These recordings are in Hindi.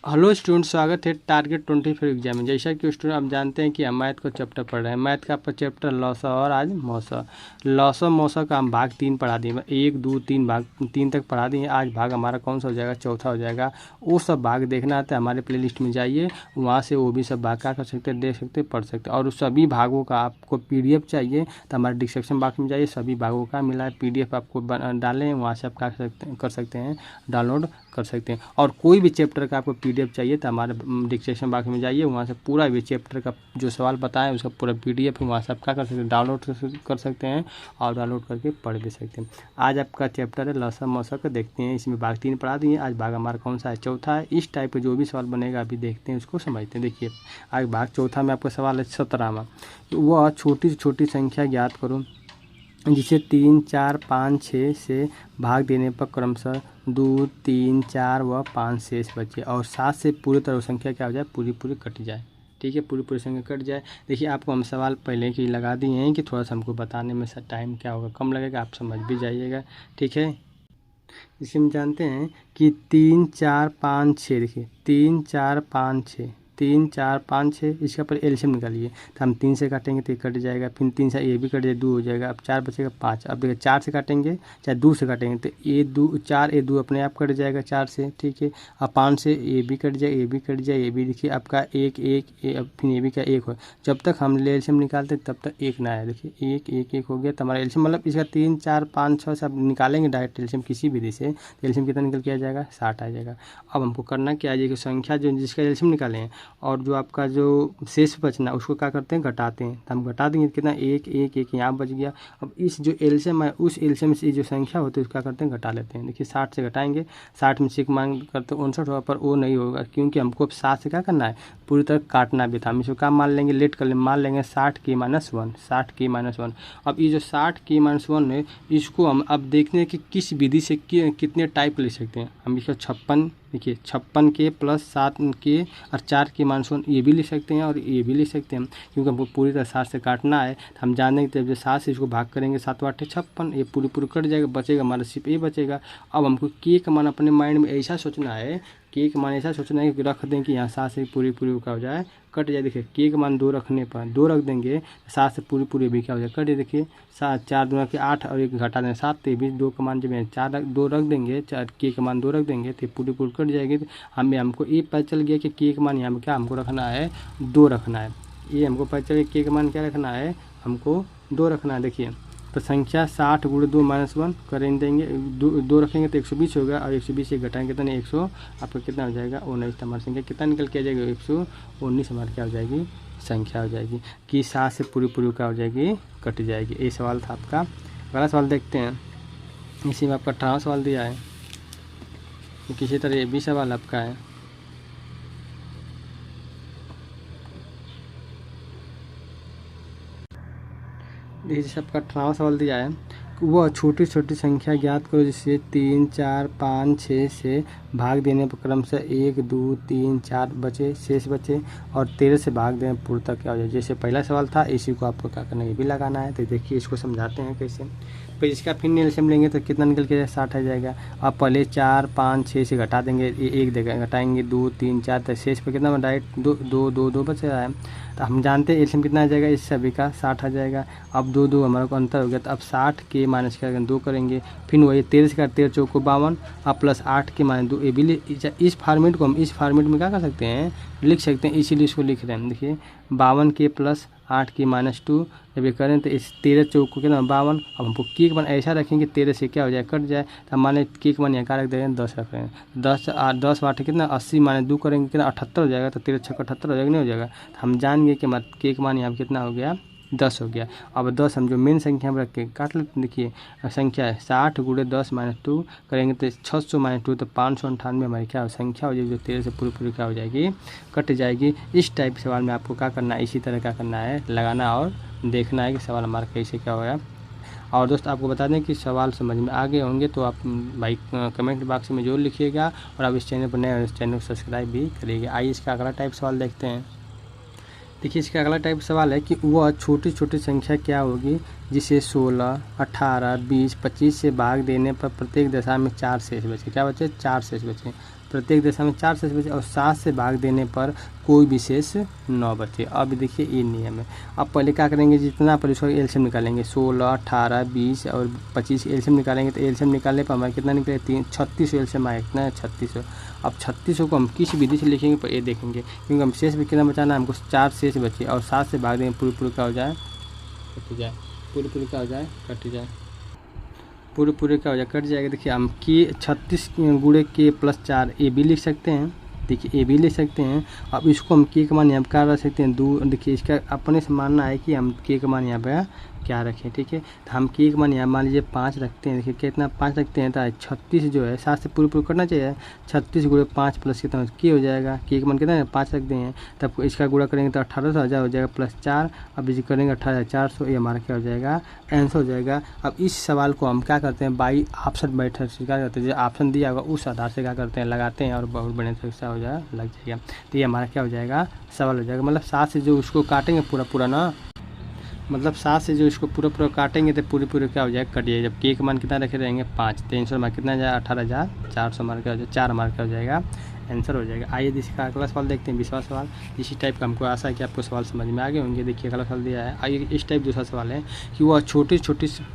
हेलो स्टूडेंट, स्वागत है टारगेट 24 एग्जाम में। जैसा कि स्टूडेंट आप जानते हैं कि हम मैथ का चैप्टर पढ़ रहे हैं। मैथ का आपका चैप्टर लॉसा और आज मौसा। लॉसा मौसा का हम भाग 3 पढ़ा दिए, 1 2 3 भाग 3 तक पढ़ा दिए। आज भाग हमारा कौन सा हो जाएगा? चौथा हो जाएगा। वो सब भाग देखना आता है हमारे प्लेलिस्ट में जाइए, वहाँ से वो भी सब भाग क्या कर सकते हैं, देख सकते, पढ़ सकते हैं। और उस सभी भागों का आपको PDF चाहिए तो हमारे डिस्क्रिप्शन बॉक्स में जाइए, सभी भागों का मिला है PDF आपको डालें, वहाँ से आप क्या कर सकते हैं, डाउनलोड कर सकते हैं। और कोई भी चैप्टर का आपको PDF चाहिए तो हमारे डिस्क्रिप्शन बॉक्स में जाइए, वहाँ से पूरा भी चैप्टर का जो सवाल बताएं उसका पूरा PDF है, वहाँ से आप क्या कर सकते हैं, डाउनलोड कर सकते हैं और डाउनलोड करके पढ़ भी सकते हैं। आज आपका चैप्टर है लौसा मौसा का, देखते हैं। इसमें भाग 3 पढ़ा दिए, आज भाग हमारा कौन सा है? चौथा है। इस टाइप का जो भी सवाल बनेगा अभी देखते हैं, उसको समझते हैं। देखिए आज भाग चौथा में आपका सवाल है 17वां। वह छोटी से छोटी संख्या ज्ञात करो जिसे 3 4 5 6 से भाग देने पर क्रमशः 2 3 4 व 5 शेष बचे और 7 से पूरी तरह संख्या क्या हो जाए, पूरी कट जाए। ठीक है, पूरी संख्या कट जाए। देखिए आपको हम सवाल पहले की लगा दिए हैं कि थोड़ा सा हमको बताने में टाइम क्या होगा, कम लगेगा, आप समझ भी जाइएगा। ठीक है, इसे हम जानते हैं कि 3 4 5 6, देखिए 3 4 5 6, 3 4 5 6, इसका पर एलसीएम निकालिए तो हम 3 से काटेंगे तो ये कट जाएगा, फिर 3 से ये भी कट जाएगा, 2 हो जाएगा, अब 4 बचेगा 5। अब देखिए 4 से काटेंगे चाहे 2 से काटेंगे तो ये 2 4 ये 2 अपने आप कट जाएगा 4 से। ठीक है, अब 5 से ये भी कट जाए, ये भी कट जाए, ये भी। देखिए आपका 1 1 अब फिर ये भी का 1 हो। जब तक हम एलसीएम निकालते तब तक 1 ना आए। देखिए 1 1 1 हो गया तो हमारा एलसीएम, मतलब इसका 3 4 5 6 से आप निकालेंगे डायरेक्ट एलसीएम किसी विधि से, एलसीएम कितना निकल के आ जाएगा, 60 आ जाएगा। अब हमको करना क्या है, ये संख्या जो जिसका एलसीएम निकाले हैं और जो आपका जो शेष बचना उसको क्या करते हैं, घटाते हैं। तो हम घटा देंगे कितना, 1 1 1 यहाँ बच गया। अब इस जो एलसीएम है उस एलसीएम से जो संख्या होती है उसका करते हैं, घटा लेते हैं। देखिए 60 से घटाएंगे, 60 में से मान करते 59 होगा, पर वो नहीं होगा क्योंकि हमको अब 7 से क्या करना है, पूरी तरह काटना भी था। हम इसको क्या मान लेंगे, लेट कर ले, मान लेंगे 60 k - 1, 60 k - 1। अब ये जो 60 k - 1 है इसको हम अब देखते हैं कि किस विधि से कितने टाइप ले सकते हैं। हम इसका 56, देखिए 56 k + 7 k और 4 k - 1 ये भी लिख सकते हैं और ये भी लिख सकते हैं, क्योंकि हमको पूरी तरह 60 से काटना है। तो हम जानेंगे जब जो 7 से इसको भाग करेंगे, 7 8 56, ये पूरी कट जाएगा, बचेगा हमारा सिर्फ ये बचेगा। अब हमको k का मान अपने माइंड में ऐसा सोचना है, k का मान ऐसा सोचना है कि रख दें कि यहाँ 7 से पूरी क्या हो जाए, कट जाए। देखिए k का मान 2 रखने पर 2 रख देंगे, 7 से पूरी भी क्या हो जाए, कट जाए। देखिए 7 4 2 के 8 और 1 घटा दें 7, तो भी 2 का मान जब 4 2 रख देंगे, 4 k का मान 2 रख देंगे तो पूरी कट जाएगी। तो हमको ये पता चल गया कि k का मान यहाँ पर क्या हमको रखना है, 2 रखना है। ये हमको पता चल गया k का मान क्या रखना है, हमको 2 रखना है। देखिए तो संख्या 60 × 2 - 1 करें देंगे, 2 रखेंगे तो 120 होगा और 120 से घटाएंगे कितना, 100, आपका कितना हो जाएगा, 19। हमारी संख्या कितना निकल के आ जाएगी, 119 हमारी क्या हो जाएगी, संख्या हो जाएगी कि 7 से पूरी क्या हो जाएगी, कट जाएगी। ये सवाल था आपका। अगला सवाल देखते हैं। इसी में आपका 18वां सवाल दिया है, किसी तरह ये भी सवाल आपका है। जैसे आपका 18वां सवाल दिया है, वह छोटी छोटी संख्या ज्ञात करो जिसे 3 4 5 6 से भाग देने पर क्रमशः 1 2 3 4 बचे, शेष बचे और 13 से भाग देने पर पूर्णतः क्या हो जाए। जैसे पहला सवाल था, इसी को आपको क्या करना है, ये भी लगाना है। तो देखिए इसको समझाते हैं कैसे। फिर इसका फिर एलसीएम लेंगे तो कितना निकल के 60 आ जाएगा। अब पहले 4 5 6 से घटा देंगे, 1 देगा, घटाएंगे 2 3 4, तो शेष पर कितना डायरेक्ट 2 बच रहा है। तो हम जानते हैं एलसीएम कितना आ जाएगा, इस सभी का 60 आ जाएगा। अब 2 हमारे को अंतर हो गया, तो अब 60 के माइनस का 2 करेंगे, फिर वही 13 से 13 चौक को 52 अब प्लस 8 के माइनस 2। ये भी इस फार्मेट को हम इस फार्मेट में क्या कर सकते हैं, लिख सकते हैं, इसीलिए इसको लिख रहे हैं। देखिए 52 के + 8 के -2 जब ये करें तो इस 13 चौक को कितना 52। अब हमको के का मान ऐसा रखेंगे 13 से क्या हो जाए, कट जाए। तो हम मान के का मान यहाँ का रख देंगे 10 रख रहे हैं, 10 8 कितना 80 - 2 करेंगे कितना 78 हो जाएगा। तो 13 6 78 हो जाएगा, नहीं हो जाएगा। तो हम जान गए कि हमारा के का मान यहाँ कितना हो गया, 10 हो गया। अब 10 हम जो मेन संख्या में रख के काट लेते। देखिए संख्या है 60 × 10 - 2 करेंगे तो 600 - 2 तो 598 हमारी क्या संख्या हो जाएगी, जो 13 से पूरी क्या हो जाएगी, कट जाएगी। इस टाइप सवाल में आपको क्या करना है, इसी तरह क्या करना है, लगाना और देखना है कि सवाल हमारा कैसे क्या होगा। और दोस्त आपको बता दें कि सवाल समझ में आ गए होंगे तो आप भाई कमेंट बॉक्स में जरूर लिखिएगा और आप इस चैनल पर नए, इस चैनल को सब्सक्राइब भी करिएगा। आइए इसका अगला टाइप सवाल देखते हैं। देखिए इसका अगला टाइप सवाल है कि वह छोटी छोटी संख्या क्या होगी जिसे 16 18 20 25 से भाग देने पर प्रत्येक दशा में 4 शेष बचे। क्या बचे, 4 शेष बचे। प्रत्येक दशा में 4 शेष बचे और 7 से भाग देने पर कोई भी शेष 9 बचे। अब देखिए ये नियम है। अब पहले क्या करेंगे, जितना पर इसको एलसीएम निकालेंगे, 16, 18, 20 और 25 एलसीएम निकालेंगे। तो एलसीएम निकालने पर हमारा कितना निकलेगा, 3600 एलसीएम आएगा। कितना है, 3600। अब 3600 को हम किस विधि से लिखेंगे पर ये देखेंगे, क्योंकि हम शेष भी कितना बचाना है हमको, 4 शेष बचे और 7 से भाग देंगे, पूरी क्या हो जाए, कट जाए, पूरी क्या हो जाए, कट जाए, पूरे क्या हो जाए, कट जाएगा। देखिए हम के 36 गुणे के प्लस 4 ये भी लिख सकते हैं। देखिए ये भी लिख सकते हैं। अब इसको हम के का मान यहाँ पर क्या रख सकते हैं, 2। देखिए इसका अपने से मानना है कि हम के का मान यहाँ पे क्या रखें, ठीक है। तो हम के का मान यहाँ मान लीजिए 5 रखते हैं। देखिए कितना 5 रखते हैं, तो 36 जो है 7 से पूरे करना चाहिए। 36 गुणे 5 प्लस कितना के हो जाएगा, के का मान कितना है, 5 रख दें। तब इसका गुणा करेंगे तो 1800 हो जाएगा प्लस 4। अब इसे करेंगे 18400, ये हमारा क्या हो जाएगा, आंसर हो जाएगा। अब इस सवाल को हम क्या करते हैं, बाई ऑप्शन मेथड से क्या करते हैं, जो ऑप्शन दिया होगा उस आधार से क्या करते हैं, लगाते हैं और बहुत बढ़िया से हो जाएगा, लग जाएगा। तो ये हमारा क्या हो जाएगा, सवाल हो जाएगा। मतलब 7 से जो उसको काटेंगे पूरा ना, मतलब 7 से जो इसको पूरा काटेंगे तो पूरे क्या हो जाएगा, कट जाएगा। जब के का मान कितना रखे रहेंगे 5, तो आंसर हमारा कितना जाएगा, 18400 हमारा क्या हो जाएगा, 4 हमारा क्या हो जाएगा, आंसर हो जाएगा। आइए इसका अगला सवाल देखते हैं, 20वां सवाल। इसी टाइप का हमको आशा है कि आपको सवाल समझ में आ गए होंगे। देखिए अगला सवाल दिया है। आइए इस टाइप दूसरा सवाल है कि वह छोटी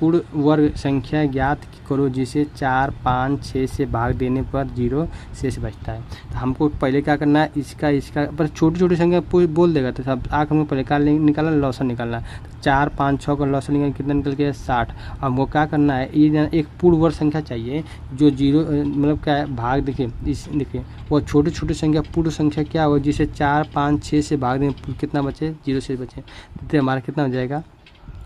पूर्ण वर्ग संख्या ज्ञात करो जिसे 4, 5, 6 से भाग देने पर 0 शेष बचता है। तो हमको पहले क्या करना है, इसका पर छोटी संख्या बोल देगा तो सब आँख में पहले क्या निकालना, लॉसन निकालना। 4, 5, 6 का लॉसन निकाल कितना निकल के 60। अब वो क्या करना है, ये एक पूर्ण वर्ग संख्या चाहिए जो 0 मतलब क्या है, भाग। देखिए वो छोटी संख्या पूर्ण संख्या क्या हो, जिसे 4, 5, 6 से भाग दें कितना बचे, 0 से बचे। तो हमारा कितना हो जाएगा,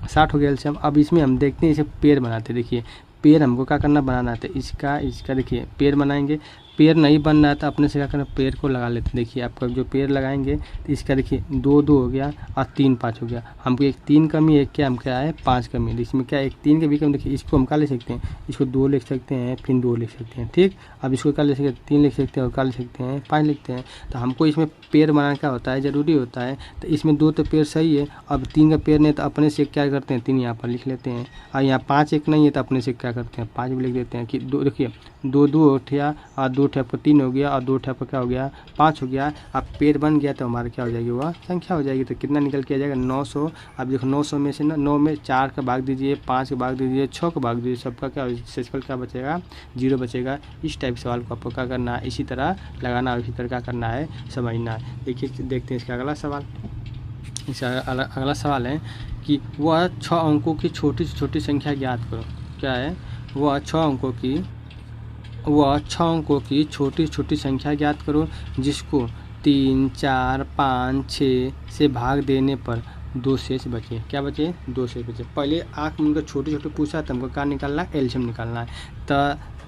60 हो गया एलसीएम। अब इसमें हम देखते हैं इसे पेड़ बनाते हैं। देखिए पेड़ हमको क्या करना, बनाना है। तो इसका देखिए पेड़ बनाएंगे। पेड़ नहीं बन रहा है तो अपने से क्या करना, पेड़ को लगा लेते हैं। देखिए आपका जो पेड़ लगाएंगे तो इसका देखिए 2 2 हो गया और 3 5 हो गया। हमको एक 3 कमी, एक क्या हम क्या है 5 कमी। इसमें क्या एक 3 के भी कमी। देखिए इसको हम क्या लिख सकते हैं, इसको 2 लिख सकते हैं, फिर 2 लिख सकते हैं, ठीक। अब इसको क्या लिख सकते हैं, 3 लिख सकते हैं और क्या लिख सकते हैं, 5 लिखते हैं। तो हमको इसमें पेड़ बनाना क्या होता है, ज़रूरी होता है। तो इसमें 2 तो पेड़ सही है। अब 3 का पेड़ नहीं तो अपने से क्या करते हैं, 3 यहाँ पर लिख लेते हैं। और यहाँ 5 एक नहीं है तो अपने से क्या करते हैं, 5 भी लिख देते हैं कि 2। देखिए 2 2 उठिया और 2 ठे आपका 3 हो गया और 2 ठे आपका क्या हो गया, 5 हो गया। अब पेड़ बन गया तो हमारा क्या हो जाएगी, वह संख्या हो जाएगी। तो कितना निकल के आ जाएगा, 900। अब देखो 900 में से ना 9 में 4 का भाग दीजिए, 5 का भाग दीजिए, 6 का भाग दीजिए, सबका क्या शेषफल क्या बचेगा, 0 बचेगा। इस टाइप सवाल को आपको क्या करना है, इसी तरह लगाना और इसी तरह क्या करना है, समझना है। देखिए देखते हैं इसका अगला सवाल। इसका अगला सवाल है कि वह 6 अंकों की छोटी से छोटी संख्या ज्ञात करो। क्या है, वह 6 अंकों की छोटी छोटी संख्या ज्ञात करो जिसको 3, 4, 5, 6 से भाग देने पर 2 शेष बचे। क्या बचे, 2 शेष बचे। पहले आँख में उनका छोटे पूछा तो हमको क्या निकालना है, एलसीएम निकालना है। तो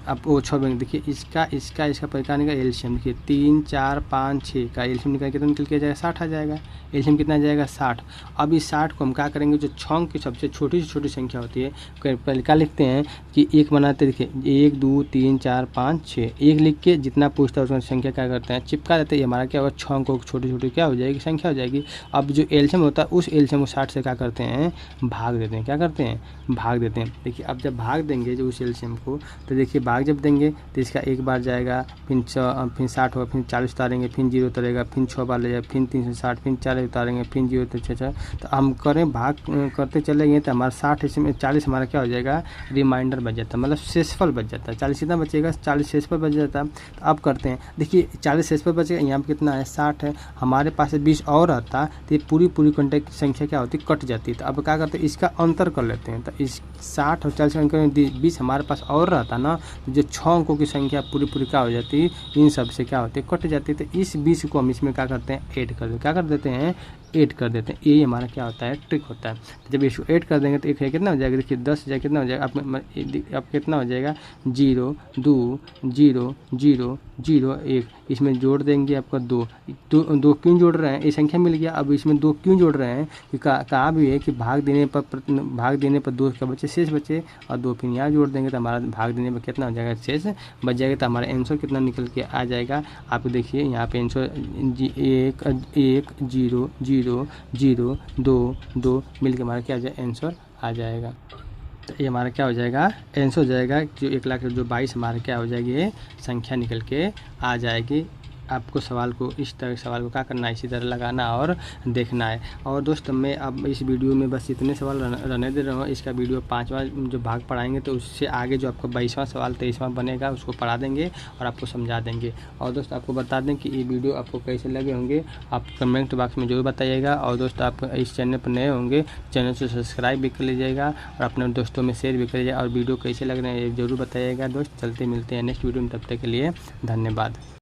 अब वो 6 बैंक देखिए इसका परिकार निकाल एलसीएम। देखिए 3, 4, 5, 6 का एलसीएम निकाल कितना निकल के जाएगा, 60 आ जाएगा। एलसीएम कितना आ जाएगा, 60। अब इस 60 को हम क्या करेंगे, जो 6 अंक की सबसे छोटी से छोटी संख्या होती है पहले क्या लिखते हैं कि 1 बनाते। देखिए 1 2 3 4 5 6 1 लिख के जितना पूछता है उसमें संख्या क्या करते हैं, चिपका देते हैं। हमारा क्या होगा, 6 अंकों की छोटी छोटी क्या हो जाएगी, संख्या हो जाएगी। अब जो एलसीएम होता है उस एलसीएम को 60 से क्या करते हैं, भाग देते हैं। क्या करते हैं, भाग देते हैं। देखिए अब जब भाग देंगे जो उस एलसीएम को, तो देखिए भाग जब देंगे तो इसका एक बार जाएगा, फिर 60 होगा, फिर 40 उतारेंगे, फिर 0 उतरेगा, फिर 6 बार ले जाएगा, फिर 360, फिर 40 उतारेंगे, फिर 0 तो 6। तो हम करें भाग करते चलेंगे तो हमारा 60 इसमें 40 हमारा क्या हो जाएगा, रिमाइंडर बच जाता है, मतलब शेषफल बच जाता है। 40 कितना बचेगा, 40 शेषफल बच जाता है। तो अब करते हैं, देखिए 40 शेषफल बचेगा, यहाँ पर कितना है 60 है। हमारे पास 20 और आता तो ये पूरी कॉन्टैक्ट संख्या क्या होती, कट जाती है। तो अब क्या करते हैं, इसका अंतर कर लेते हैं। तो इस 60 और 40 का 20 हमारे पास और रहता ना, तो जो 6 अंकों की संख्या पूरी क्या हो जाती है, इन सब से क्या होती है, कट जाती है। तो इस 20 को हम इसमें क्या करते हैं, ऐड कर देते, क्या कर देते हैं, ऐड कर देते हैं। ये हमारा क्या होता है, ट्रिक होता है। तो जब इसको ऐड कर देंगे तो एक है कितना हो जाएगा, देखिए 10 जाए कितना हो जाएगा, अब कितना हो जाएगा, 0 2 0 0 0 1। इसमें जोड़ देंगे आपका 2 क्यों जोड़ रहे हैं, ये संख्या मिल गया। अब इसमें 2 क्यों जोड़ रहे हैं, कि कहा भी है कि भाग देने पर 2 का बचे शेष बचे, और 2 फिर यहाँ जोड़ देंगे तो हमारा भाग देने पर कितना हो जाएगा, शेष बच जाएगा। तो हमारा आंसर कितना निकल के आ जाएगा, आप देखिए यहाँ पे आंसर 1 1 0 0 0 2 2 मिल के हमारा क्या आ जाए, आंसर आ जाएगा। तो ये हमारा क्या हो जाएगा, आंसर हो जाएगा जो 1,22 हमारा क्या हो जाएगी, ये संख्या निकल के आ जाएगी। आपको सवाल को इस तरह सवाल को क्या करना है, इसी तरह लगाना और देखना है। और दोस्त मैं अब इस वीडियो में बस इतने सवाल रहने दे रहा हूँ। इसका वीडियो 5वां जो भाग पढ़ाएंगे तो उससे आगे जो आपका 22वां सवाल 23वां बनेगा उसको पढ़ा देंगे और आपको समझा देंगे। और दोस्त आपको बता दें कि ये वीडियो आपको कैसे लगे होंगे आप कमेंट बॉक्स में ज़रूर बताइएगा। और दोस्त आप इस चैनल पर नए होंगे चैनल से सब्सक्राइब भी कर लीजिएगा और अपने दोस्तों में शेयर भी कर लीजिएगा। और वीडियो कैसे लग रहे हैं ये ज़रूर बताइएगा। दोस्त चलते मिलते हैं नेक्स्ट वीडियो में, तब तक के लिए धन्यवाद।